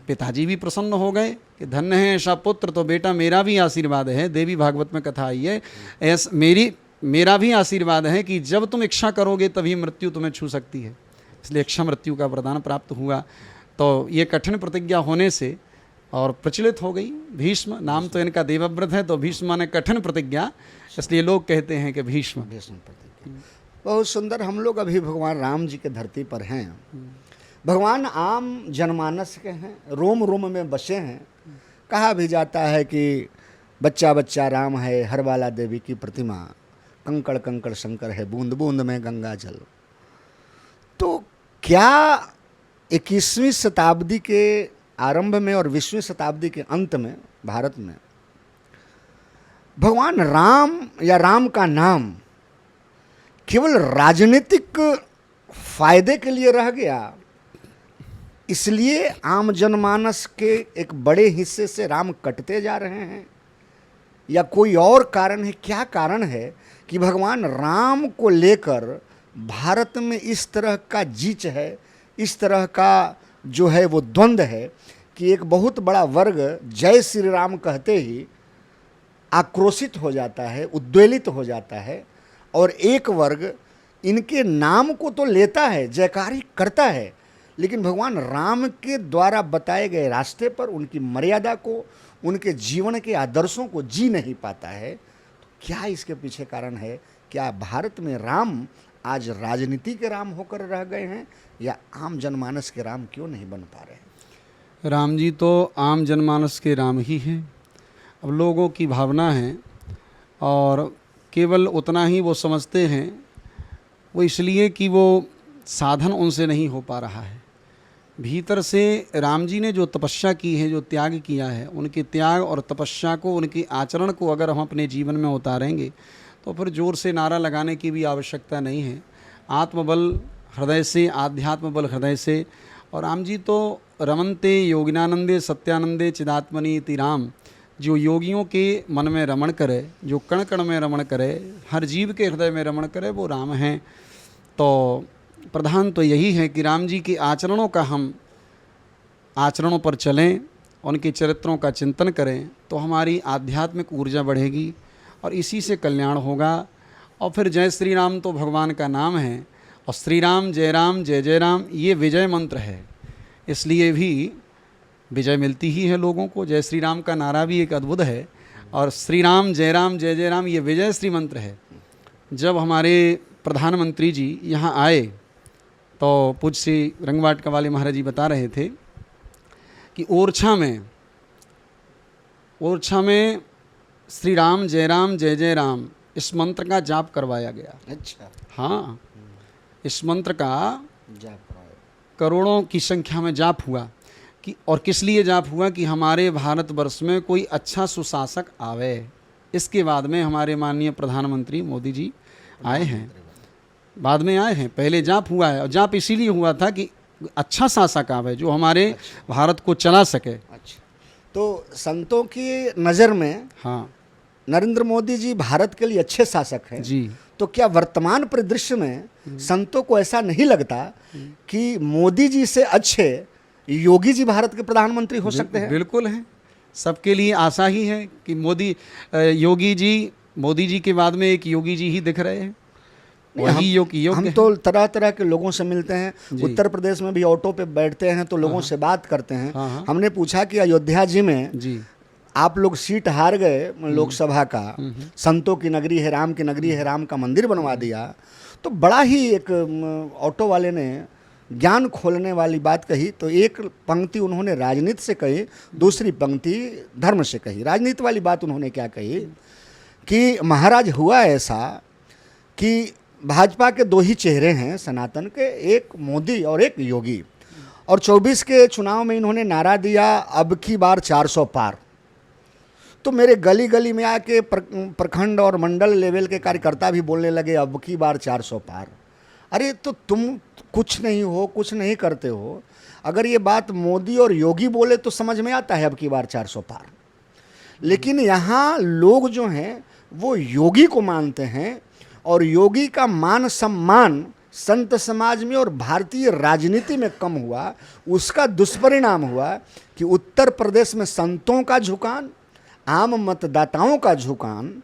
पिताजी भी प्रसन्न हो गए कि धन्य है ऐसा पुत्र, तो बेटा मेरा भी आशीर्वाद है। देवी भागवत में कथा आई है, मेरा भी आशीर्वाद है कि जब तुम इच्छा करोगे तभी मृत्यु तुम्हें छू सकती है, इसलिए इच्छा मृत्यु का वरदान प्राप्त हुआ। तो ये कठिन प्रतिज्ञा होने से और प्रचलित हो गई। भीष्म नाम तो इनका देवव्रत है, तो भीष्म माने कठिन प्रतिज्ञा, इसलिए लोग कहते हैं कि भीष्म प्रतिज्ञा। बहुत सुंदर। हम लोग अभी भगवान राम जी के धरती पर हैं। भगवान आम जनमानस के हैं, रोम रोम में बसे हैं। कहा भी जाता है कि बच्चा बच्चा राम है, हरवाला देवी की प्रतिमा, कंकड़ कंकड़ शंकर है, बूंद बूंद में गंगा जल। तो क्या 21वीं शताब्दी के आरंभ में और 20वीं शताब्दी के अंत में भारत में भगवान राम या राम का नाम केवल राजनीतिक फायदे के लिए रह गया, इसलिए आम जनमानस के एक बड़े हिस्से से राम कटते जा रहे हैं, या कोई और कारण है? क्या कारण है कि भगवान राम को लेकर भारत में इस तरह का जीच है, इस तरह का जो है वो द्वंद्व है कि एक बहुत बड़ा वर्ग जय श्री राम कहते ही आक्रोशित हो जाता है, उद्वेलित हो जाता है, और एक वर्ग इनके नाम को तो लेता है, जयकारी करता है, लेकिन भगवान राम के द्वारा बताए गए रास्ते पर उनकी मर्यादा को, उनके जीवन के आदर्शों को जी नहीं पाता है। तो क्या इसके पीछे कारण है? क्या भारत में राम आज राजनीति के राम होकर रह गए हैं, या आम जनमानस के राम क्यों नहीं बन पा रहे हैं? राम जी तो आम जनमानस के राम ही हैं। अब लोगों की भावना है और केवल उतना ही वो समझते हैं, वो इसलिए कि वो साधन उनसे नहीं हो पा रहा है। भीतर से राम जी ने जो तपस्या की है, जो त्याग किया है, उनके त्याग और तपस्या को, उनके आचरण को अगर हम अपने जीवन में उतारेंगे तो फिर जोर से नारा लगाने की भी आवश्यकता नहीं है। आत्मबल हृदय से, आध्यात्म बल हृदय से। और राम जी तो रमनते योगिनानंदे सत्यानंदे चिदात्मनि इति राम, जो योगियों के मन में रमण करे, जो कण कण में रमण करे, हर जीव के हृदय में रमण करे, वो राम हैं। तो प्रधान तो यही है कि राम जी के आचरणों का हम आचरणों पर चलें, उनके चरित्रों का चिंतन करें, तो हमारी आध्यात्मिक ऊर्जा बढ़ेगी और इसी से कल्याण होगा। और फिर जय श्री राम तो भगवान का नाम है, और श्री राम जय जय राम ये विजय मंत्र है, इसलिए भी विजय मिलती ही है लोगों को। जय श्री राम का नारा भी एक अद्भुत है, और श्री राम जय जय राम ये विजय श्री मंत्र है। जब हमारे प्रधानमंत्री जी यहाँ आए तो पूज्य श्री रंगवाटिका वाले महाराज जी बता रहे थे कि ओरछा में श्री राम जय जय राम इस मंत्र का जाप करवाया गया। अच्छा, हाँ, इस मंत्र का जाप कराओ। करोड़ों की संख्या में जाप हुआ कि, और किस लिए जाप हुआ कि हमारे भारतवर्ष में कोई अच्छा सुशासक आवे। इसके बाद में हमारे माननीय प्रधानमंत्री मोदी जी आए हैं, बाद में आए हैं, पहले जाप हुआ है। और जाप इसीलिए हुआ था कि अच्छा शासक आवे जो हमारे भारत को चला सके। अच्छा, तो संतों की नज़र में हाँ नरेंद्र मोदी जी भारत के लिए अच्छे शासक हैं जी। तो क्या वर्तमान परिदृश्य में संतों को ऐसा नहीं लगता कि मोदी जी से अच्छे योगी जी भारत के प्रधानमंत्री हो सकते हैं? बिल्कुल है, सबके लिए आशा ही है कि मोदी जी के बाद में एक योगी जी ही दिख रहे हैं, वही योगी। हम तो तरह तरह के लोगों से मिलते हैं, उत्तर प्रदेश में भी ऑटो पे बैठते हैं तो लोगों से बात करते हैं। हमने पूछा कि अयोध्या जी में जी आप लोग सीट हार गए लोकसभा का, संतों की नगरी है, राम की नगरी है, राम का मंदिर बनवा दिया, तो बड़ा ही एक ऑटो वाले ने ज्ञान खोलने वाली बात कही। तो एक पंक्ति उन्होंने राजनीति से कही, दूसरी पंक्ति धर्म से कही। राजनीति वाली बात उन्होंने क्या कही कि महाराज हुआ ऐसा कि भाजपा के दो ही चेहरे हैं सनातन के, एक मोदी और एक योगी। और 24 के चुनाव में इन्होंने नारा दिया अब की बार 400 पार। तो मेरे गली गली में आके प्रखंड और मंडल लेवल के कार्यकर्ता भी बोलने लगे अब की बार 400 पार। अरे तो तुम कुछ नहीं हो, कुछ नहीं करते हो। अगर ये बात मोदी और योगी बोले तो समझ में आता है अब की बार 400 पार, लेकिन यहाँ लोग जो हैं वो योगी को मानते हैं, और योगी का मान सम्मान संत समाज में और भारतीय राजनीति में कम हुआ। उसका दुष्परिणाम हुआ कि उत्तर प्रदेश में संतों का झुकान, आम मतदाताओं का झुकान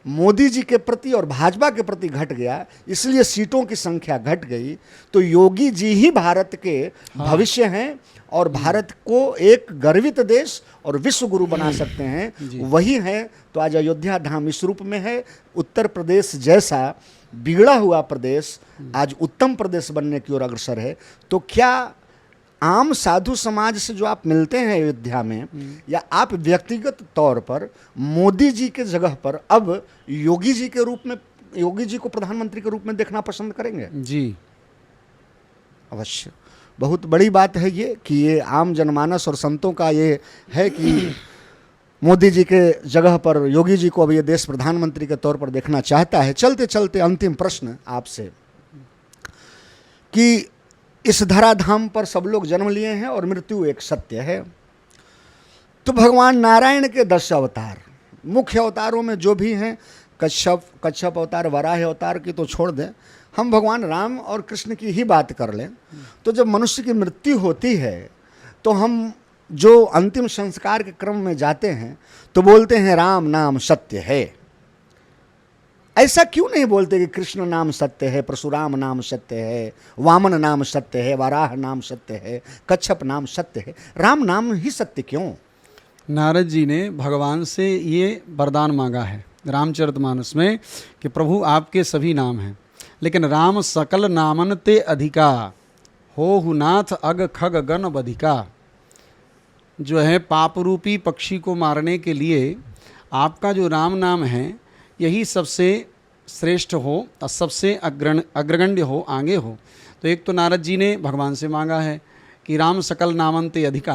मोदी जी के प्रति और भाजपा के प्रति घट गया, इसलिए सीटों की संख्या घट गई। तो योगी जी ही भारत के भविष्य हैं और भारत को एक गर्वित देश और विश्व गुरु बना सकते हैं, वही हैं। तो आज अयोध्या धाम इस रूप में है। उत्तर प्रदेश जैसा बिगड़ा हुआ प्रदेश आज उत्तम प्रदेश बनने की ओर अग्रसर है। तो क्या आम साधु समाज से जो आप मिलते हैं अयोध्या में, या आप व्यक्तिगत तौर पर मोदी जी के जगह पर अब योगी जी के रूप में, योगी जी को प्रधानमंत्री के रूप में देखना पसंद करेंगे? जी अवश्य। बहुत बड़ी बात है ये कि ये आम जनमानस और संतों का ये है कि मोदी जी के जगह पर योगी जी को अब ये देश प्रधानमंत्री के तौर पर देखना चाहता है। चलते चलते अंतिम प्रश्न आपसे कि इस धराधाम पर सब लोग जन्म लिए हैं और मृत्यु एक सत्य है। तो भगवान नारायण के 10 अवतार, मुख्य अवतारों में जो भी हैं, कच्छप अवतार, वराह अवतार की तो छोड़ दें, हम भगवान राम और कृष्ण की ही बात कर लें। तो जब मनुष्य की मृत्यु होती है तो हम जो अंतिम संस्कार के क्रम में जाते हैं तो बोलते हैं राम नाम सत्य है। ऐसा क्यों नहीं बोलते कि कृष्ण नाम सत्य है, परशुराम नाम सत्य है, वामन नाम सत्य है, वराह नाम सत्य है, कच्छप नाम सत्य है, राम नाम ही सत्य क्यों? नारद जी ने भगवान से ये वरदान मांगा है रामचरितमानस में कि प्रभु आपके सभी नाम हैं, लेकिन राम सकल नामन ते अधिका, हो नाथ अग खग गण बधिका। जो है पाप रूपी पक्षी को मारने के लिए आपका जो राम नाम है यही सबसे श्रेष्ठ हो और सबसे अग्रगण्य हो, आगे हो। तो एक तो नारद जी ने भगवान से मांगा है कि राम सकल नामंते अधिका।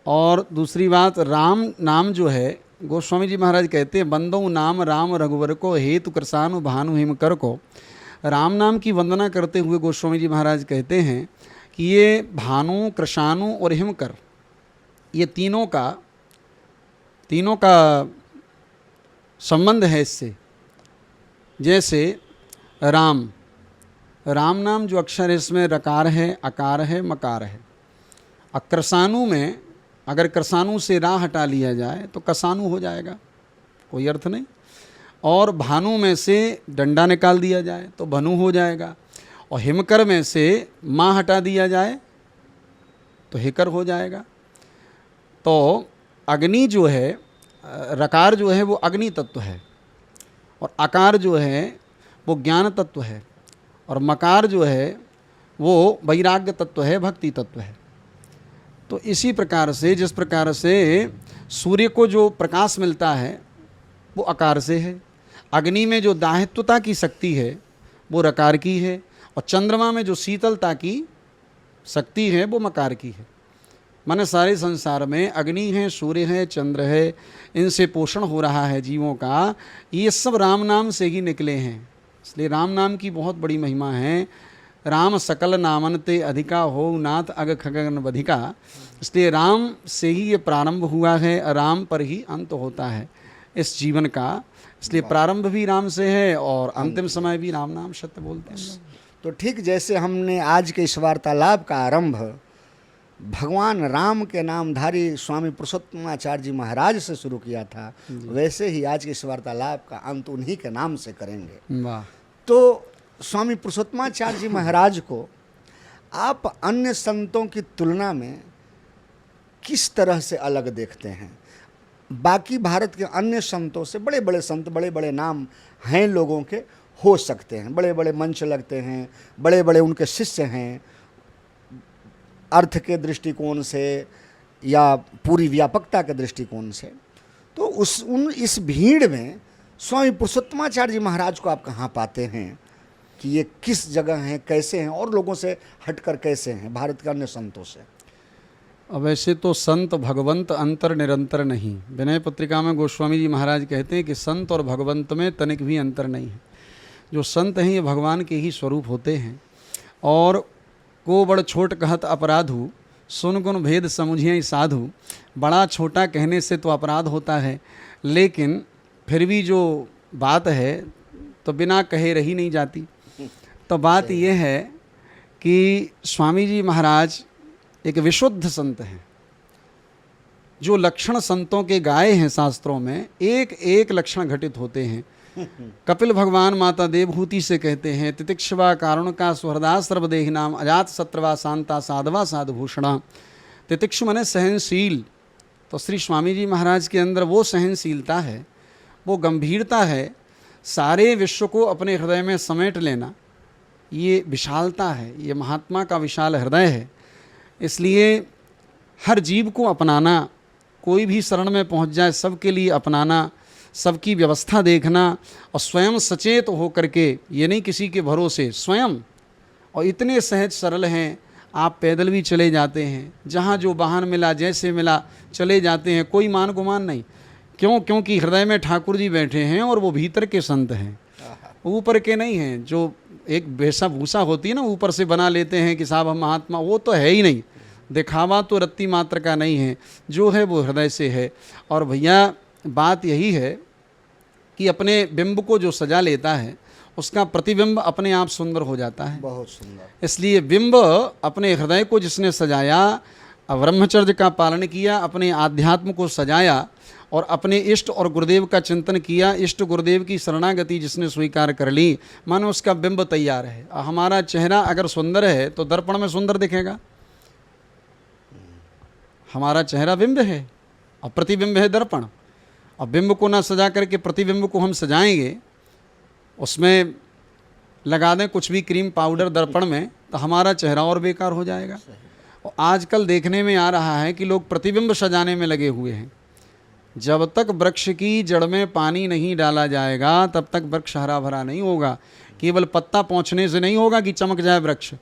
और दूसरी बात, राम नाम जो है, गोस्वामी जी महाराज कहते हैं, बंदो नाम राम रघुवर को हेतु कृसानु भानु हिम कर को। राम नाम की वंदना करते हुए गोस्वामी जी महाराज कहते हैं कि ये भानु, कृषाणु और हिमकर, ये तीनों का संबंध है इससे। जैसे राम नाम जो अक्षर है, इसमें रकार है, अकार है, मकार है। कृषाणु में अगर कृषाणु से रा हटा लिया जाए तो कसानु हो जाएगा, कोई अर्थ नहीं। और भानु में से डंडा निकाल दिया जाए तो भनु हो जाएगा। और हिमकर में से माँ हटा दिया जाए तो हिकर हो जाएगा। तो अग्नि जो है, रकार जो है वो अग्नि तत्व है, और आकार जो है वो ज्ञान तत्व है, और मकार जो है वो वैराग्य तत्व है, भक्ति तत्व है। तो इसी प्रकार से, जिस प्रकार से सूर्य को जो प्रकाश मिलता है वो आकार से है, अग्नि में जो दाहित्वता की शक्ति है वो रकार की है, और चंद्रमा में जो शीतलता की शक्ति है वो मकार की है। माने सारे संसार में अग्नि है, सूर्य है, चंद्र है, इनसे पोषण हो रहा है जीवों का। ये सब राम नाम से ही निकले हैं। इसलिए राम नाम की बहुत बड़ी महिमा है। राम सकल नामनते अधिका हो नाथ अग खगन बधिका। इसलिए राम से ही ये प्रारंभ हुआ है, राम पर ही अंत होता है इस जीवन का। इसलिए प्रारंभ भी राम से है और अंतिम समय भी राम नाम सत्य बोलते हैं। तो ठीक जैसे हमने आज के इस वार्तालाप का आरंभ भगवान राम के नामधारी स्वामी पुरुषोत्तमाचार्य जी महाराज से शुरू किया था, वैसे ही आज के इस वार्तालाप का अंत उन्हीं के नाम से करेंगे। वाह। तो स्वामी पुरुषोत्तमाचार्य जी महाराज को आप अन्य संतों की तुलना में किस तरह से अलग देखते हैं? बाकी भारत के अन्य संतों से, बड़े बड़े संत, बड़े बड़े नाम हैं लोगों के, हो सकते हैं, बड़े बड़े मंच लगते हैं, बड़े बड़े उनके शिष्य हैं, अर्थ के दृष्टिकोण से या पूरी व्यापकता के दृष्टिकोण से। तो इस भीड़ में स्वामी पुरुषोत्तमाचार्य जी महाराज को आप कहाँ पाते हैं कि ये किस जगह हैं, कैसे हैं, और लोगों से हटकर कैसे हैं भारत के अन्य संतों से? वैसे तो संत भगवंत अंतर निरंतर नहीं। विनय पत्रिका में गोस्वामी जी महाराज कहते हैं कि संत और भगवंत में तनिक भी अंतर नहीं है। जो संत हैं ये भगवान के ही स्वरूप होते हैं। और को बड़ छोट कहत अपराधु, सुन गुण भेद समुझिए साधु। बड़ा छोटा कहने से तो अपराध होता है, लेकिन फिर भी जो बात है तो बिना कहे रही नहीं जाती। तो बात यह है कि स्वामी जी महाराज एक विशुद्ध संत हैं। जो लक्षण संतों के गाए हैं शास्त्रों में, एक एक लक्षण घटित होते हैं। कपिल भगवान माता देवहूति से कहते हैं, तितिक्षवा कारुण का सुहृदा सर्वदेहि नाम, अजात शत्रवा शांता साधवा साधुभूषणा। तितिक्षु माने सहनशील। तो श्री स्वामी जी महाराज के अंदर वो सहनशीलता है, वो गंभीरता है, सारे विश्व को अपने हृदय में समेट लेना, ये विशालता है, ये महात्मा का विशाल हृदय है। इसलिए हर जीव को अपनाना, कोई भी शरण में पहुंच जाए सबके लिए अपनाना, सबकी व्यवस्था देखना, और स्वयं सचेत हो करके, ये नहीं किसी के भरोसे, स्वयं। और इतने सहज सरल हैं, आप पैदल भी चले जाते हैं, जहाँ जो वाहन मिला जैसे मिला चले जाते हैं, कोई मान गुमान नहीं। क्यों? क्योंकि हृदय में ठाकुर जी बैठे हैं और वो भीतर के संत हैं, ऊपर के नहीं हैं। जो एक वेशा भूसा होती है ना, ऊपर से बना लेते हैं कि साहब हम महात्मा, वो तो है ही नहीं। दिखावा तो रत्ती मात्र का नहीं है, जो है वो हृदय से है। और भैया बात यही है कि अपने बिंब को जो सजा लेता है उसका प्रतिबिंब अपने आप सुंदर हो जाता है। बहुत सुंदर। इसलिए बिंब अपने हृदय को जिसने सजाया, ब्रह्मचर्य का पालन किया, अपने आध्यात्म को सजाया और अपने इष्ट और गुरुदेव का चिंतन किया, इष्ट गुरुदेव की शरणागति जिसने स्वीकार कर ली, मानो उसका बिंब तैयार है। हमारा चेहरा अगर सुंदर है तो दर्पण में सुंदर दिखेगा। हमारा चेहरा बिंब है और प्रतिबिंब है दर्पण। और बिंब को ना सजा करके प्रतिबिंब को हम सजाएंगे, उसमें लगा दें कुछ भी क्रीम पाउडर दर्पण में, तो हमारा चेहरा और बेकार हो जाएगा। और आजकल देखने में आ रहा है कि लोग प्रतिबिंब सजाने में लगे हुए हैं। जब तक वृक्ष की जड़ में पानी नहीं डाला जाएगा तब तक वृक्ष हरा भरा नहीं होगा। केवल पत्ता पहुँचने से नहीं होगा कि चमक जाए वृक्ष,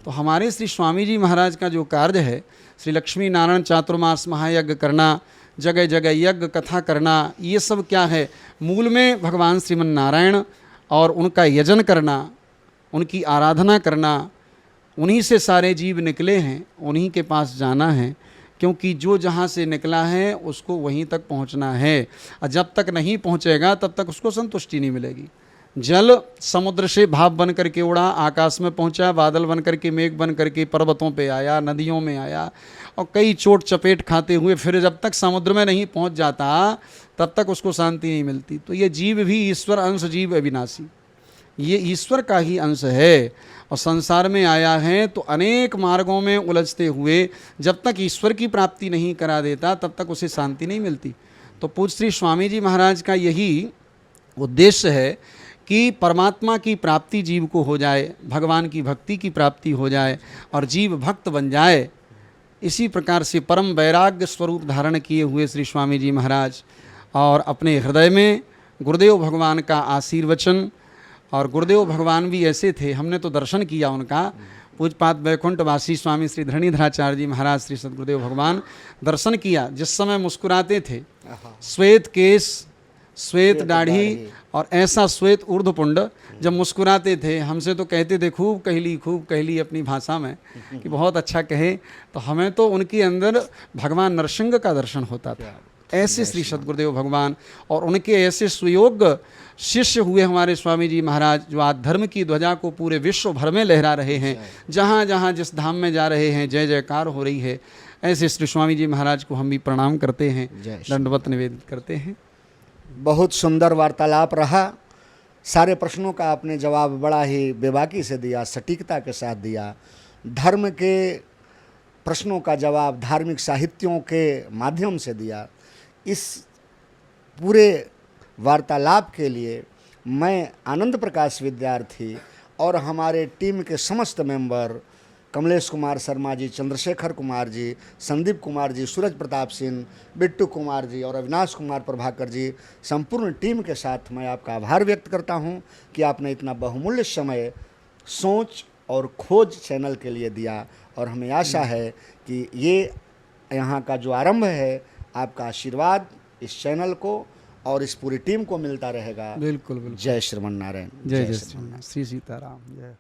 तो हमारे श्री स्वामी जी महाराज का जो कार्य है, श्री लक्ष्मी नारायण चातुर्मास महायज्ञ करना, जगह जगह यज्ञ कथा करना, ये सब क्या है, मूल में भगवान श्रीमन नारायण और उनका यजन करना, उनकी आराधना करना। उन्हीं से सारे जीव निकले हैं, उन्हीं के पास जाना है, क्योंकि जो जहाँ से निकला है उसको वहीं तक पहुँचना है, और जब तक नहीं पहुँचेगा तब तक उसको संतुष्टि नहीं मिलेगी। जल समुद्र से भाप बन करके उड़ा, आकाश में पहुंचा, बादल बन करके, मेघ बन करके पर्वतों पे आया, नदियों में आया, और कई चोट चपेट खाते हुए फिर जब तक समुद्र में नहीं पहुंच जाता तब तक उसको शांति नहीं मिलती। तो ये जीव भी ईश्वर अंश जीव अविनाशी, ये ईश्वर का ही अंश है, और संसार में आया है तो अनेक मार्गों में उलझते हुए जब तक ईश्वर की प्राप्ति नहीं करा देता तब तक उसे शांति नहीं मिलती। तो पूज्य श्री स्वामी जी महाराज का यही उद्देश्य है कि परमात्मा की प्राप्ति जीव को हो जाए, भगवान की भक्ति की प्राप्ति हो जाए और जीव भक्त बन जाए। इसी प्रकार से परम वैराग्य स्वरूप धारण किए हुए श्री स्वामी जी महाराज और अपने हृदय में गुरुदेव भगवान का आशीर्वचन, और गुरुदेव भगवान भी ऐसे थे, हमने तो दर्शन किया उनका, पूजपात वैकुंठवासी स्वामी श्री धरणीधराचार्य जी महाराज श्री सद्गुरुदेव भगवान दर्शन किया, जिस समय मुस्कुराते थे, श्वेत केश, श्वेत दाढ़ी और ऐसा श्वेत ऊर्ध्वपुंड, जब मुस्कुराते थे हमसे तो कहते थे खूब कहली अपनी भाषा में कि बहुत अच्छा कहे। तो हमें तो उनके अंदर भगवान नरसिंह का दर्शन होता था। ऐसे श्री सद्गुरुदेव भगवान और उनके ऐसे सुयोग्य शिष्य हुए हमारे स्वामी जी महाराज, जो आज धर्म की ध्वजा को पूरे विश्व भर में लहरा रहे हैं। जहाँ जहाँ जिस धाम में जा रहे हैं जय जयकार हो रही है। ऐसे श्री स्वामी जी महाराज को हम भी प्रणाम करते हैं, दंडवत निवेदित करते हैं। बहुत सुंदर वार्तालाप रहा। सारे प्रश्नों का आपने जवाब बड़ा ही बेबाकी से दिया, सटीकता के साथ दिया। धर्म के प्रश्नों का जवाब धार्मिक साहित्यों के माध्यम से दिया। इस पूरे वार्तालाप के लिए मैं आनंद प्रकाश विद्यार्थी और हमारे टीम के समस्त मेंबर, कमलेश कुमार शर्मा जी, चंद्रशेखर कुमार जी, संदीप कुमार जी, सूरज प्रताप सिंह, बिट्टू कुमार जी और अविनाश कुमार प्रभाकर जी, संपूर्ण टीम के साथ मैं आपका आभार व्यक्त करता हूं कि आपने इतना बहुमूल्य समय सोच और खोज चैनल के लिए दिया। और हमें आशा है कि ये यहाँ का जो आरंभ है, आपका आशीर्वाद इस चैनल को और इस पूरी टीम को मिलता रहेगा। बिल्कुल बिल्कुल। जय श्रीमन नारायण। जय जय श्री सीताराम। जय।